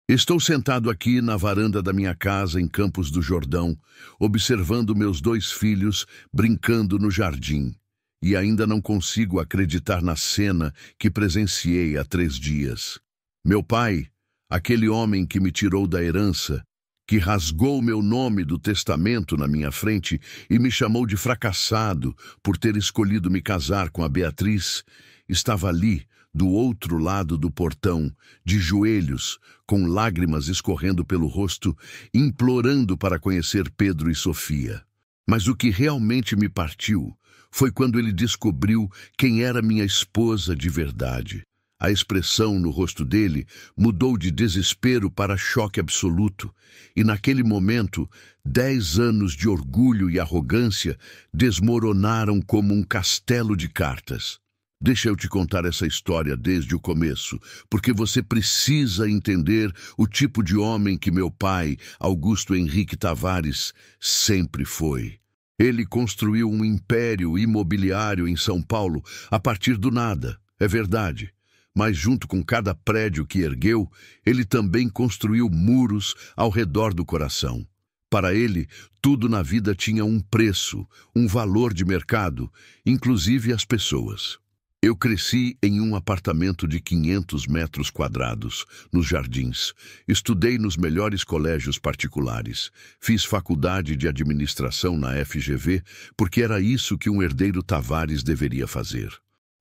Estou sentado aqui na varanda da minha casa em Campos do Jordão, observando meus dois filhos brincando no jardim, e ainda não consigo acreditar na cena que presenciei há 3 dias. Meu pai, aquele homem que me tirou da herança, que rasgou meu nome do testamento na minha frente e me chamou de fracassado por ter escolhido me casar com a Beatriz, estava ali, do outro lado do portão, de joelhos, com lágrimas escorrendo pelo rosto, implorando para conhecer Pedro e Sofia. Mas o que realmente me partiu foi quando ele descobriu quem era minha esposa de verdade. A expressão no rosto dele mudou de desespero para choque absoluto, e naquele momento, 10 anos de orgulho e arrogância desmoronaram como um castelo de cartas. Deixa eu te contar essa história desde o começo, porque você precisa entender o tipo de homem que meu pai, Augusto Henrique Tavares, sempre foi. Ele construiu um império imobiliário em São Paulo a partir do nada, é verdade. Mas junto com cada prédio que ergueu, ele também construiu muros ao redor do coração. Para ele, tudo na vida tinha um preço, um valor de mercado, inclusive as pessoas. Eu cresci em um apartamento de 500 metros quadrados, nos Jardins. Estudei nos melhores colégios particulares. Fiz faculdade de administração na FGV, porque era isso que um herdeiro Tavares deveria fazer.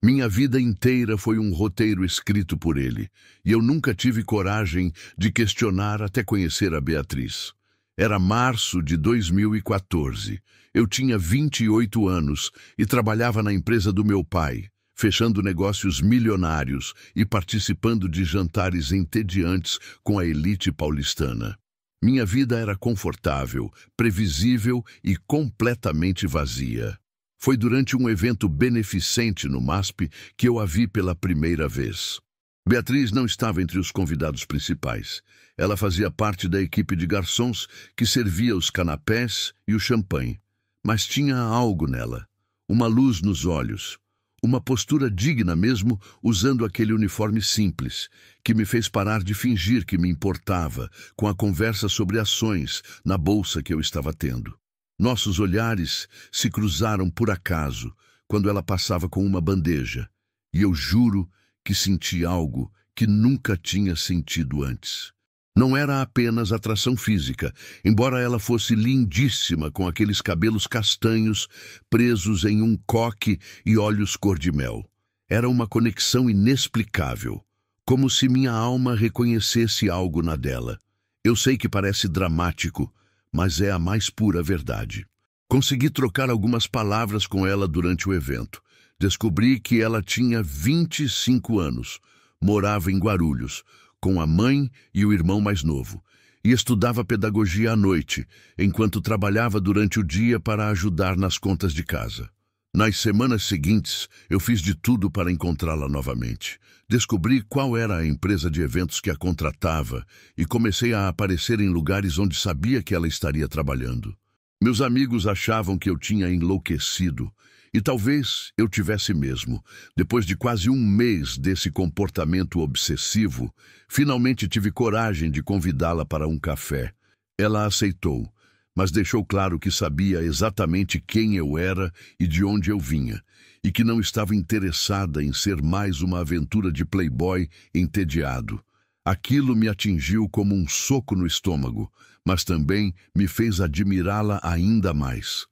Minha vida inteira foi um roteiro escrito por ele, e eu nunca tive coragem de questionar até conhecer a Beatriz. Era março de 2014. Eu tinha 28 anos e trabalhava na empresa do meu pai, fechando negócios milionários e participando de jantares entediantes com a elite paulistana. Minha vida era confortável, previsível e completamente vazia. Foi durante um evento beneficente no MASP que eu a vi pela primeira vez. Beatriz não estava entre os convidados principais. Ela fazia parte da equipe de garçons que servia os canapés e o champanhe. Mas tinha algo nela, uma luz nos olhos, uma postura digna mesmo usando aquele uniforme simples, que me fez parar de fingir que me importava com a conversa sobre ações na bolsa que eu estava tendo. Nossos olhares se cruzaram por acaso quando ela passava com uma bandeja, e eu juro que senti algo que nunca tinha sentido antes. Não era apenas atração física, embora ela fosse lindíssima com aqueles cabelos castanhos presos em um coque e olhos cor-de-mel. Era uma conexão inexplicável, como se minha alma reconhecesse algo na dela. Eu sei que parece dramático, mas é a mais pura verdade. Consegui trocar algumas palavras com ela durante o evento. Descobri que ela tinha 25 anos, morava em Guarulhos, com a mãe e o irmão mais novo, e estudava pedagogia à noite, enquanto trabalhava durante o dia para ajudar nas contas de casa. Nas semanas seguintes, eu fiz de tudo para encontrá-la novamente. Descobri qual era a empresa de eventos que a contratava e comecei a aparecer em lugares onde sabia que ela estaria trabalhando. Meus amigos achavam que eu tinha enlouquecido, e talvez eu tivesse mesmo. Depois de quase um mês desse comportamento obsessivo, finalmente tive coragem de convidá-la para um café. Ela aceitou, mas deixou claro que sabia exatamente quem eu era e de onde eu vinha, e que não estava interessada em ser mais uma aventura de playboy entediado. Aquilo me atingiu como um soco no estômago, mas também me fez admirá-la ainda mais.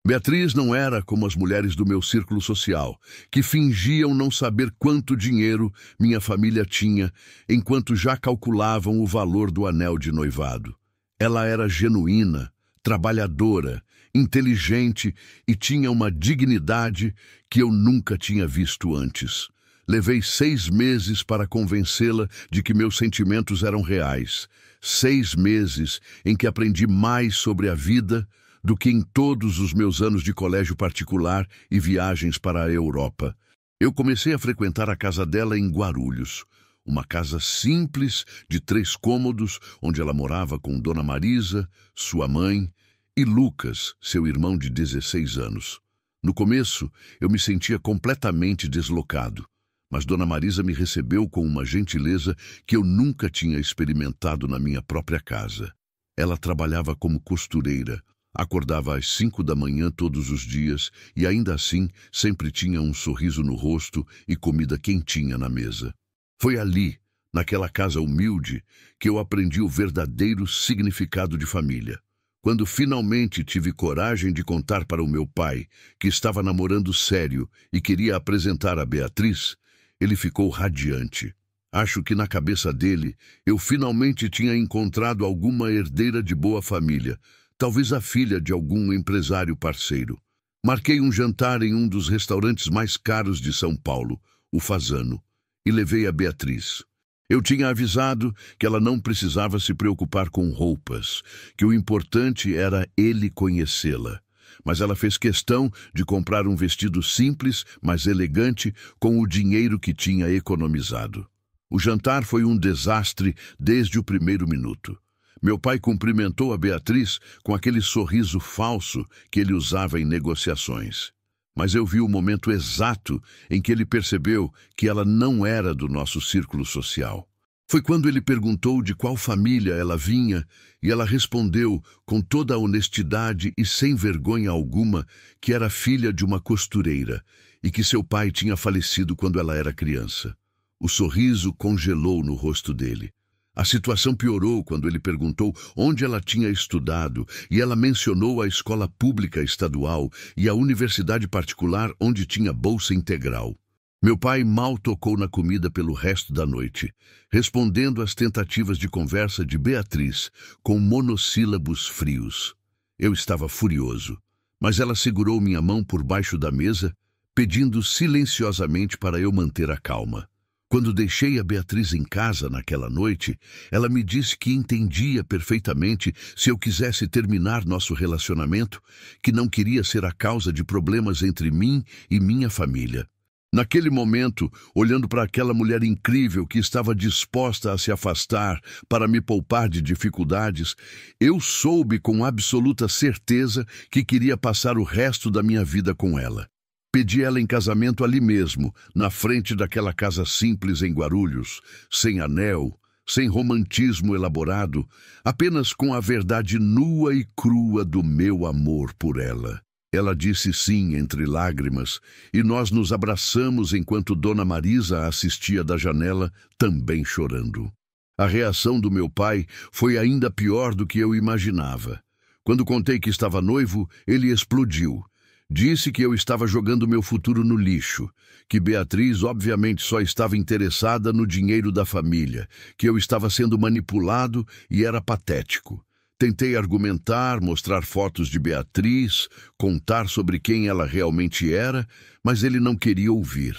Beatriz não era como as mulheres do meu círculo social, que fingiam não saber quanto dinheiro minha família tinha, enquanto já calculavam o valor do anel de noivado. Ela era genuína, trabalhadora, inteligente e tinha uma dignidade que eu nunca tinha visto antes. Levei 6 meses para convencê-la de que meus sentimentos eram reais. 6 meses em que aprendi mais sobre a vida do que em todos os meus anos de colégio particular e viagens para a Europa. Eu comecei a frequentar a casa dela em Guarulhos, uma casa simples de 3 cômodos, onde ela morava com Dona Marisa, sua mãe, e Lucas, seu irmão de 16 anos. No começo, eu me sentia completamente deslocado, Mas Dona Marisa me recebeu com uma gentileza que eu nunca tinha experimentado na minha própria casa. Ela trabalhava como costureira, acordava às 5 da manhã todos os dias e ainda assim sempre tinha um sorriso no rosto e comida quentinha na mesa. Foi ali, naquela casa humilde, que eu aprendi o verdadeiro significado de família. Quando finalmente tive coragem de contar para o meu pai que estava namorando sério e queria apresentar a Beatriz, ele ficou radiante. Acho que na cabeça dele eu finalmente tinha encontrado alguma herdeira de boa família, talvez a filha de algum empresário parceiro. Marquei um jantar em um dos restaurantes mais caros de São Paulo, o Fasano, e levei a Beatriz. Eu tinha avisado que ela não precisava se preocupar com roupas, que o importante era ele conhecê-la. Mas ela fez questão de comprar um vestido simples, mas elegante, com o dinheiro que tinha economizado. O jantar foi um desastre desde o primeiro minuto. Meu pai cumprimentou a Beatriz com aquele sorriso falso que ele usava em negociações. Mas eu vi o momento exato em que ele percebeu que ela não era do nosso círculo social. Foi quando ele perguntou de qual família ela vinha e ela respondeu com toda a honestidade e sem vergonha alguma que era filha de uma costureira e que seu pai tinha falecido quando ela era criança. O sorriso congelou no rosto dele. A situação piorou quando ele perguntou onde ela tinha estudado e ela mencionou a escola pública estadual e a universidade particular onde tinha bolsa integral. Meu pai mal tocou na comida pelo resto da noite, respondendo às tentativas de conversa de Beatriz com monossílabos frios. Eu estava furioso, mas ela segurou minha mão por baixo da mesa, pedindo silenciosamente para eu manter a calma. Quando deixei a Beatriz em casa naquela noite, ela me disse que entendia perfeitamente se eu quisesse terminar nosso relacionamento, que não queria ser a causa de problemas entre mim e minha família. Naquele momento, olhando para aquela mulher incrível que estava disposta a se afastar para me poupar de dificuldades, eu soube com absoluta certeza que queria passar o resto da minha vida com ela. Pedi ela em casamento ali mesmo, na frente daquela casa simples em Guarulhos, sem anel, sem romantismo elaborado, apenas com a verdade nua e crua do meu amor por ela. Ela disse sim entre lágrimas, e nós nos abraçamos enquanto Dona Marisa assistia da janela, também chorando. A reação do meu pai foi ainda pior do que eu imaginava. Quando contei que estava noivo, ele explodiu. Disse que eu estava jogando meu futuro no lixo, que Beatriz obviamente só estava interessada no dinheiro da família, que eu estava sendo manipulado e era patético. Tentei argumentar, mostrar fotos de Beatriz, contar sobre quem ela realmente era, mas ele não queria ouvir.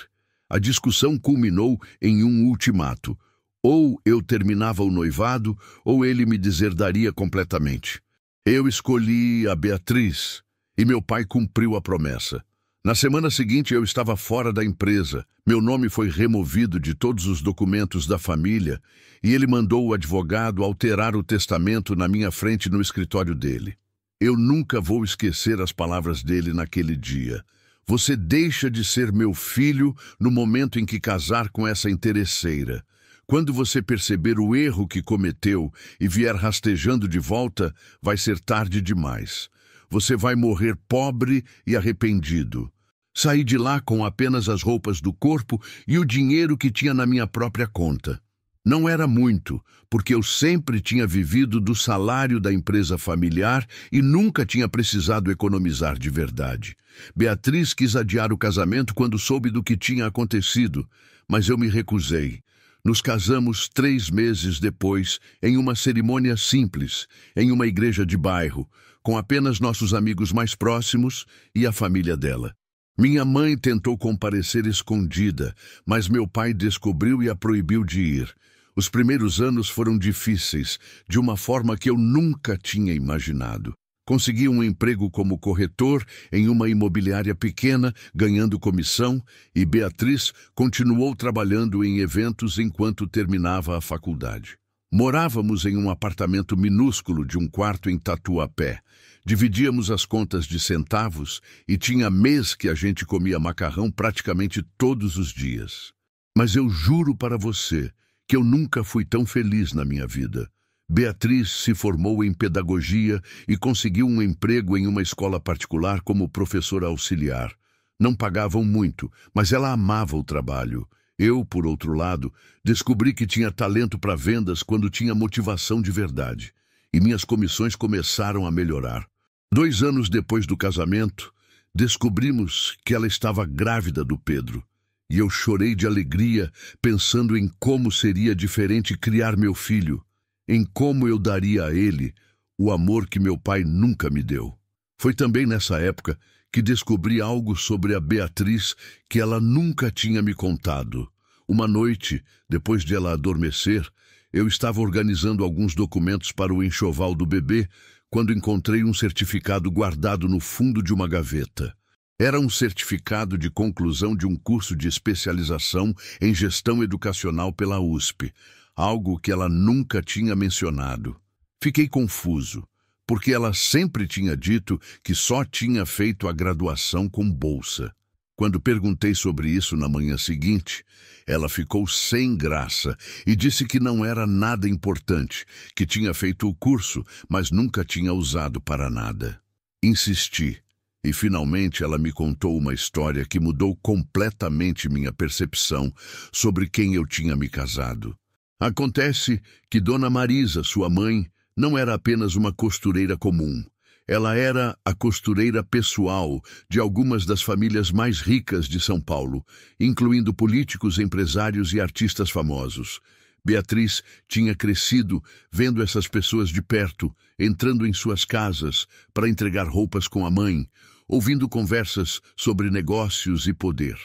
A discussão culminou em um ultimato. Ou eu terminava o noivado, ou ele me deserdaria completamente. Eu escolhi a Beatriz. E meu pai cumpriu a promessa. Na semana seguinte eu estava fora da empresa. Meu nome foi removido de todos os documentos da família e ele mandou o advogado alterar o testamento na minha frente no escritório dele. Eu nunca vou esquecer as palavras dele naquele dia. Você deixa de ser meu filho no momento em que casar com essa interesseira. Quando você perceber o erro que cometeu e vier rastejando de volta, vai ser tarde demais. Você vai morrer pobre e arrependido. Saí de lá com apenas as roupas do corpo e o dinheiro que tinha na minha própria conta. Não era muito, porque eu sempre tinha vivido do salário da empresa familiar e nunca tinha precisado economizar de verdade. Beatriz quis adiar o casamento quando soube do que tinha acontecido, mas eu me recusei. Nos casamos 3 meses depois, em uma cerimônia simples, em uma igreja de bairro, com apenas nossos amigos mais próximos e a família dela. Minha mãe tentou comparecer escondida, mas meu pai descobriu e a proibiu de ir. Os primeiros anos foram difíceis, de uma forma que eu nunca tinha imaginado. Consegui um emprego como corretor em uma imobiliária pequena, ganhando comissão, e Beatriz continuou trabalhando em eventos enquanto terminava a faculdade. Morávamos em um apartamento minúsculo de um quarto em Tatuapé. Dividíamos as contas de centavos e tinha mês que a gente comia macarrão praticamente todos os dias. Mas eu juro para você que eu nunca fui tão feliz na minha vida. Beatriz se formou em pedagogia e conseguiu um emprego em uma escola particular como professora auxiliar. Não pagavam muito, mas ela amava o trabalho. Eu, por outro lado, descobri que tinha talento para vendas quando tinha motivação de verdade. E minhas comissões começaram a melhorar. 2 anos depois do casamento, descobrimos que ela estava grávida do Pedro. E eu chorei de alegria, pensando em como seria diferente criar meu filho, em como eu daria a ele o amor que meu pai nunca me deu. Foi também nessa época que descobri algo sobre a Beatriz que ela nunca tinha me contado. Uma noite, depois de ela adormecer, eu estava organizando alguns documentos para o enxoval do bebê quando encontrei um certificado guardado no fundo de uma gaveta. Era um certificado de conclusão de um curso de especialização em gestão educacional pela USP, algo que ela nunca tinha mencionado. Fiquei confuso, porque ela sempre tinha dito que só tinha feito a graduação com bolsa. Quando perguntei sobre isso na manhã seguinte, ela ficou sem graça e disse que não era nada importante, que tinha feito o curso, mas nunca tinha usado para nada. Insisti, e finalmente ela me contou uma história que mudou completamente minha percepção sobre quem eu tinha me casado. Acontece que Dona Marisa, sua mãe, não era apenas uma costureira comum. Ela era a costureira pessoal de algumas das famílias mais ricas de São Paulo, incluindo políticos, empresários e artistas famosos. Beatriz tinha crescido vendo essas pessoas de perto, entrando em suas casas para entregar roupas com a mãe, ouvindo conversas sobre negócios e poder.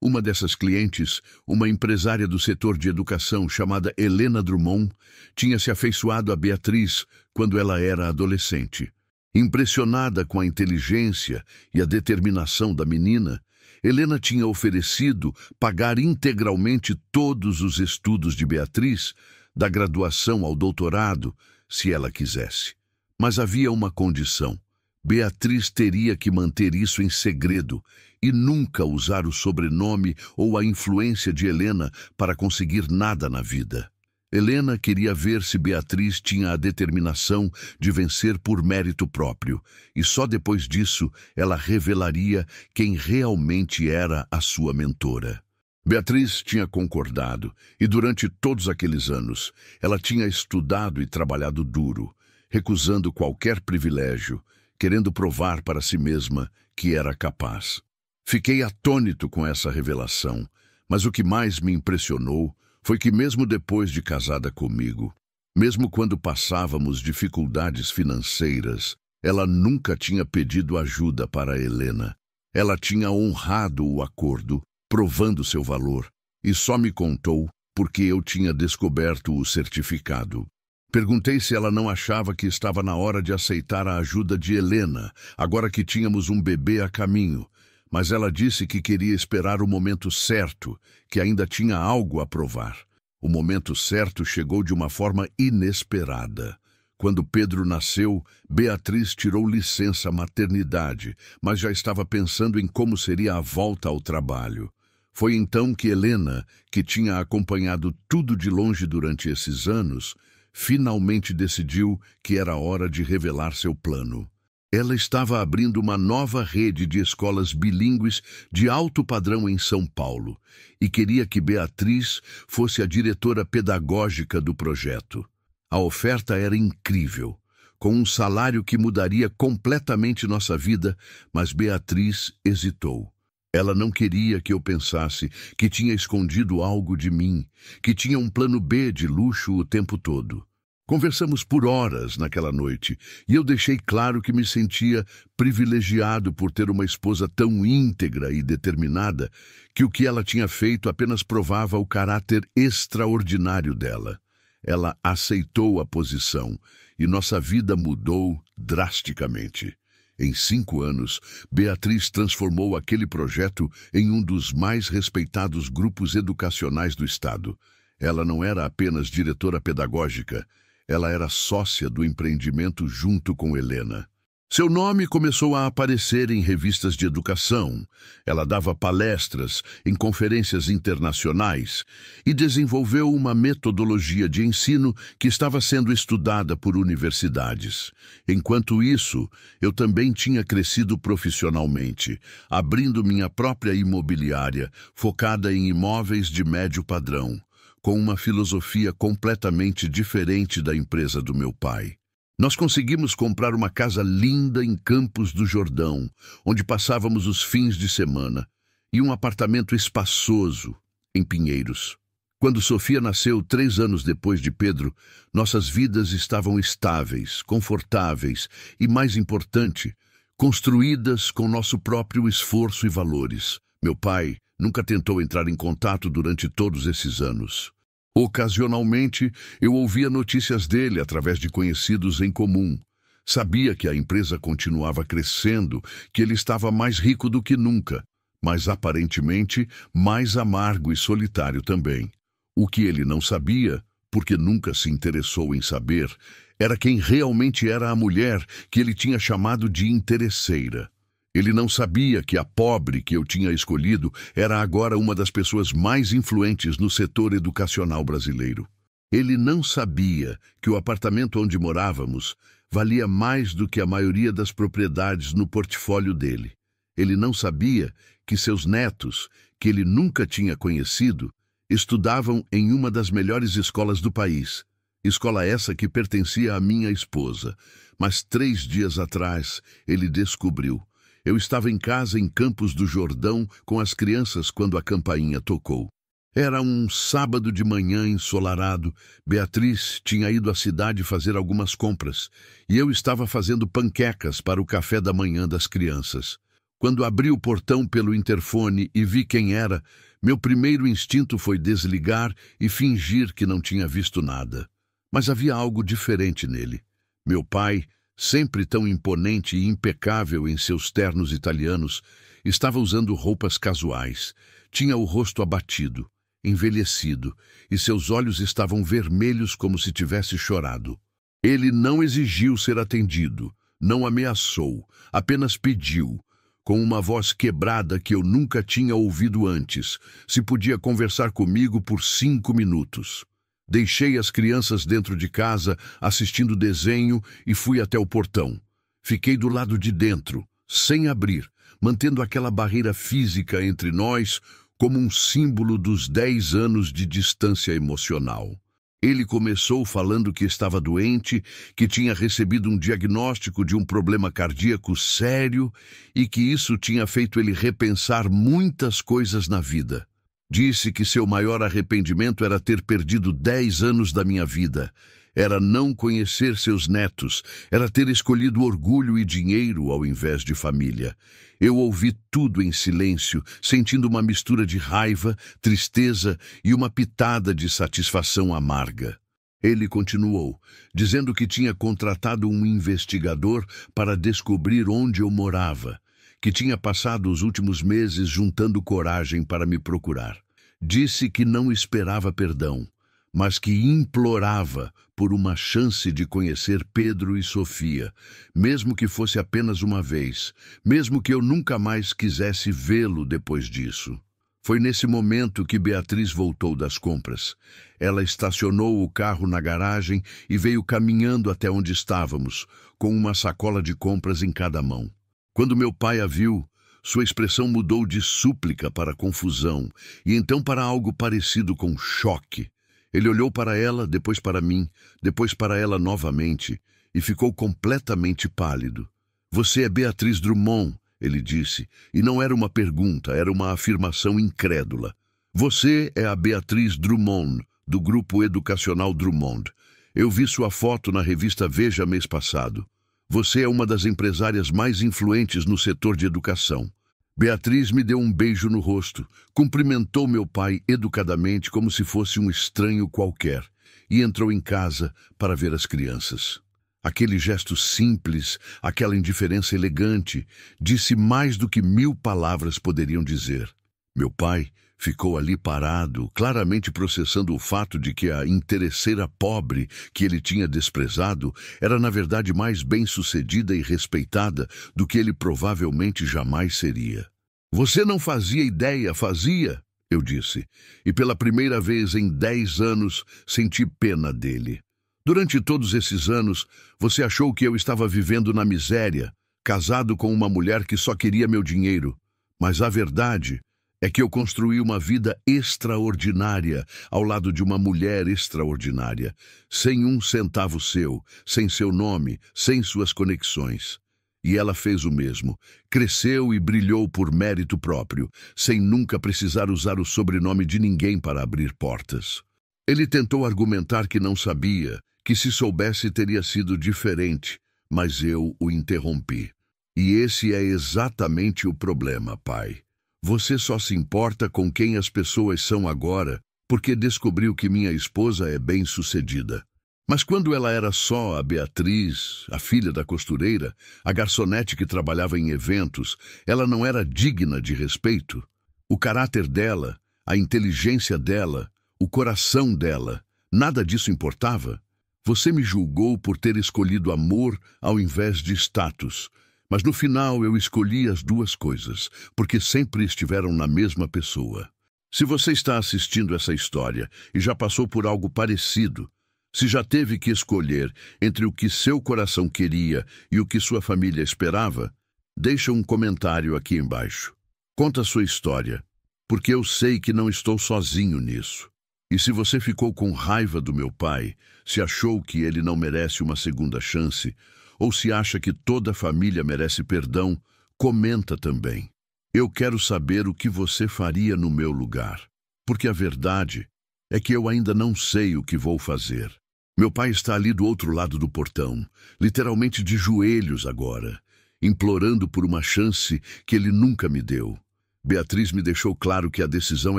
Uma dessas clientes, uma empresária do setor de educação chamada Helena Drummond, tinha se afeiçoado a Beatriz quando ela era adolescente. Impressionada com a inteligência e a determinação da menina, Helena tinha oferecido pagar integralmente todos os estudos de Beatriz, da graduação ao doutorado, se ela quisesse. Mas havia uma condição. Beatriz teria que manter isso em segredo e nunca usar o sobrenome ou a influência de Helena para conseguir nada na vida. Helena queria ver se Beatriz tinha a determinação de vencer por mérito próprio, e só depois disso ela revelaria quem realmente era a sua mentora. Beatriz tinha concordado, e durante todos aqueles anos, ela tinha estudado e trabalhado duro, recusando qualquer privilégio, querendo provar para si mesma que era capaz. Fiquei atônito com essa revelação, mas o que mais me impressionou foi que mesmo depois de casada comigo, mesmo quando passávamos dificuldades financeiras, ela nunca tinha pedido ajuda para Helena. Ela tinha honrado o acordo, provando seu valor, e só me contou porque eu tinha descoberto o certificado. Perguntei se ela não achava que estava na hora de aceitar a ajuda de Helena, agora que tínhamos um bebê a caminho, mas ela disse que queria esperar o momento certo, que ainda tinha algo a provar. O momento certo chegou de uma forma inesperada. Quando Pedro nasceu, Beatriz tirou licença maternidade, mas já estava pensando em como seria a volta ao trabalho. Foi então que Helena, que tinha acompanhado tudo de longe durante esses anos, finalmente decidiu que era hora de revelar seu plano. Ela estava abrindo uma nova rede de escolas bilíngues de alto padrão em São Paulo e queria que Beatriz fosse a diretora pedagógica do projeto. A oferta era incrível, com um salário que mudaria completamente nossa vida, mas Beatriz hesitou. Ela não queria que eu pensasse que tinha escondido algo de mim, que tinha um plano B de luxo o tempo todo. Conversamos por horas naquela noite e eu deixei claro que me sentia privilegiado por ter uma esposa tão íntegra e determinada que o que ela tinha feito apenas provava o caráter extraordinário dela. Ela aceitou a posição e nossa vida mudou drasticamente. Em 5 anos, Beatriz transformou aquele projeto em um dos mais respeitados grupos educacionais do estado. Ela não era apenas diretora pedagógica, ela era sócia do empreendimento junto com Helena. Seu nome começou a aparecer em revistas de educação. Ela dava palestras em conferências internacionais e desenvolveu uma metodologia de ensino que estava sendo estudada por universidades. Enquanto isso, eu também tinha crescido profissionalmente, abrindo minha própria imobiliária, focada em imóveis de médio padrão, com uma filosofia completamente diferente da empresa do meu pai. Nós conseguimos comprar uma casa linda em Campos do Jordão, onde passávamos os fins de semana, e um apartamento espaçoso em Pinheiros. Quando Sofia nasceu 3 anos depois de Pedro, nossas vidas estavam estáveis, confortáveis e, mais importante, construídas com nosso próprio esforço e valores. Meu pai nunca tentou entrar em contato durante todos esses anos. Ocasionalmente, eu ouvia notícias dele através de conhecidos em comum. Sabia que a empresa continuava crescendo, que ele estava mais rico do que nunca, mas aparentemente mais amargo e solitário também. O que ele não sabia, porque nunca se interessou em saber, era quem realmente era a mulher que ele tinha chamado de interesseira. Ele não sabia que a pobre que eu tinha escolhido era agora uma das pessoas mais influentes no setor educacional brasileiro. Ele não sabia que o apartamento onde morávamos valia mais do que a maioria das propriedades no portfólio dele. Ele não sabia que seus netos, que ele nunca tinha conhecido, estudavam em uma das melhores escolas do país. Escola essa que pertencia à minha esposa. Mas 3 dias atrás ele descobriu. Eu estava em casa em Campos do Jordão com as crianças quando a campainha tocou. Era um sábado de manhã ensolarado. Beatriz tinha ido à cidade fazer algumas compras e eu estava fazendo panquecas para o café da manhã das crianças. Quando abri o portão pelo interfone e vi quem era, meu primeiro instinto foi desligar e fingir que não tinha visto nada. Mas havia algo diferente nele. Meu pai, sempre tão imponente e impecável em seus ternos italianos, estava usando roupas casuais. Tinha o rosto abatido, envelhecido, e seus olhos estavam vermelhos como se tivesse chorado. Ele não exigiu ser atendido, não ameaçou, apenas pediu, com uma voz quebrada que eu nunca tinha ouvido antes, se podia conversar comigo por 5 minutos. Deixei as crianças dentro de casa, assistindo desenho, e fui até o portão. Fiquei do lado de dentro, sem abrir, mantendo aquela barreira física entre nós como um símbolo dos 10 anos de distância emocional. Ele começou falando que estava doente, que tinha recebido um diagnóstico de um problema cardíaco sério e que isso tinha feito ele repensar muitas coisas na vida. Disse que seu maior arrependimento era ter perdido 10 anos da minha vida. Era não conhecer seus netos, era ter escolhido orgulho e dinheiro ao invés de família. Eu ouvi tudo em silêncio, sentindo uma mistura de raiva, tristeza e uma pitada de satisfação amarga. Ele continuou, dizendo que tinha contratado um investigador para descobrir onde eu morava, que tinha passado os últimos meses juntando coragem para me procurar. Disse que não esperava perdão, mas que implorava por uma chance de conhecer Pedro e Sofia, mesmo que fosse apenas uma vez, mesmo que eu nunca mais quisesse vê-lo depois disso. Foi nesse momento que Beatriz voltou das compras. Ela estacionou o carro na garagem e veio caminhando até onde estávamos, com uma sacola de compras em cada mão. Quando meu pai a viu, sua expressão mudou de súplica para confusão, e então para algo parecido com choque. Ele olhou para ela, depois para mim, depois para ela novamente, e ficou completamente pálido. "Você é Beatriz Drummond", ele disse, e não era uma pergunta, era uma afirmação incrédula. "Você é a Beatriz Drummond, do Grupo Educacional Drummond. Eu vi sua foto na revista Veja mês passado. Você é uma das empresárias mais influentes no setor de educação." Beatriz me deu um beijo no rosto, cumprimentou meu pai educadamente como se fosse um estranho qualquer e entrou em casa para ver as crianças. Aquele gesto simples, aquela indiferença elegante, disse mais do que 1000 palavras poderiam dizer. Meu pai Ficou ali parado, claramente processando o fato de que a interesseira pobre que ele tinha desprezado era na verdade mais bem-sucedida e respeitada do que ele provavelmente jamais seria. Você não fazia ideia, fazia, eu disse, e pela primeira vez em 10 anos senti pena dele. Durante todos esses anos, você achou que eu estava vivendo na miséria, casado com uma mulher que só queria meu dinheiro, mas a verdade é que eu construí uma vida extraordinária ao lado de uma mulher extraordinária, sem um centavo seu, sem seu nome, sem suas conexões. E ela fez o mesmo, cresceu e brilhou por mérito próprio, sem nunca precisar usar o sobrenome de ninguém para abrir portas. Ele tentou argumentar que não sabia, que se soubesse teria sido diferente, mas eu o interrompi. E esse é exatamente o problema, pai. Você só se importa com quem as pessoas são agora porque descobriu que minha esposa é bem-sucedida. Mas quando ela era só a Beatriz, a filha da costureira, a garçonete que trabalhava em eventos, ela não era digna de respeito. O caráter dela, a inteligência dela, o coração dela, nada disso importava. Você me julgou por ter escolhido amor ao invés de status. Mas no final eu escolhi as duas coisas, porque sempre estiveram na mesma pessoa. Se você está assistindo essa história e já passou por algo parecido, se já teve que escolher entre o que seu coração queria e o que sua família esperava, deixa um comentário aqui embaixo. Conta a sua história, porque eu sei que não estou sozinho nisso. E se você ficou com raiva do meu pai, se achou que ele não merece uma segunda chance, ou se acha que toda a família merece perdão, comenta também. Eu quero saber o que você faria no meu lugar, porque a verdade é que eu ainda não sei o que vou fazer. Meu pai está ali do outro lado do portão, literalmente de joelhos agora, implorando por uma chance que ele nunca me deu. Beatriz me deixou claro que a decisão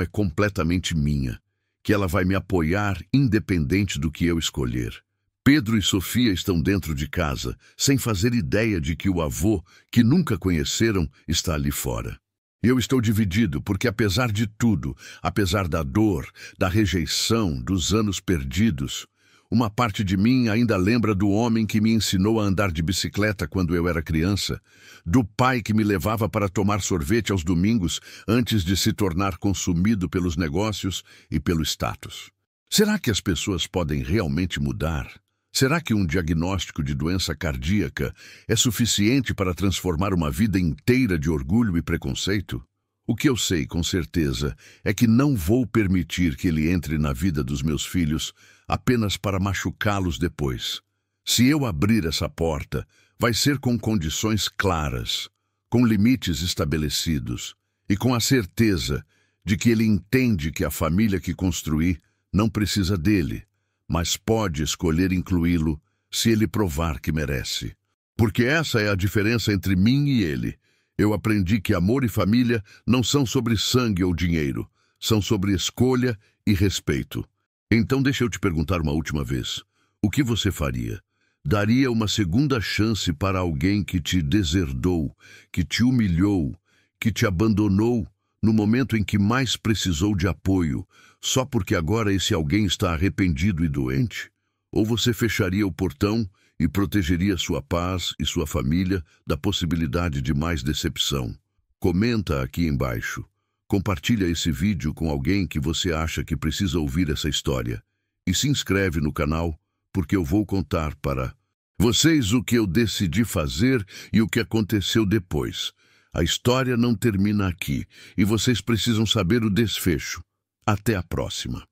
é completamente minha, que ela vai me apoiar independente do que eu escolher. Pedro e Sofia estão dentro de casa, sem fazer ideia de que o avô, que nunca conheceram, está ali fora. Eu estou dividido porque, apesar de tudo, apesar da dor, da rejeição, dos anos perdidos, uma parte de mim ainda lembra do homem que me ensinou a andar de bicicleta quando eu era criança, do pai que me levava para tomar sorvete aos domingos antes de se tornar consumido pelos negócios e pelo status. Será que as pessoas podem realmente mudar? Será que um diagnóstico de doença cardíaca é suficiente para transformar uma vida inteira de orgulho e preconceito? O que eu sei com certeza é que não vou permitir que ele entre na vida dos meus filhos apenas para machucá-los depois. Se eu abrir essa porta, vai ser com condições claras, com limites estabelecidos e com a certeza de que ele entende que a família que construí não precisa dele, mas pode escolher incluí-lo se ele provar que merece. Porque essa é a diferença entre mim e ele. Eu aprendi que amor e família não são sobre sangue ou dinheiro, são sobre escolha e respeito. Então deixa eu te perguntar uma última vez. O que você faria? Daria uma segunda chance para alguém que te deserdou, que te humilhou, que te abandonou no momento em que mais precisou de apoio, só porque agora esse alguém está arrependido e doente? Ou você fecharia o portão e protegeria sua paz e sua família da possibilidade de mais decepção? Comenta aqui embaixo. Compartilha esse vídeo com alguém que você acha que precisa ouvir essa história. E se inscreve no canal, porque eu vou contar para vocês o que eu decidi fazer e o que aconteceu depois. A história não termina aqui, e vocês precisam saber o desfecho. Até a próxima.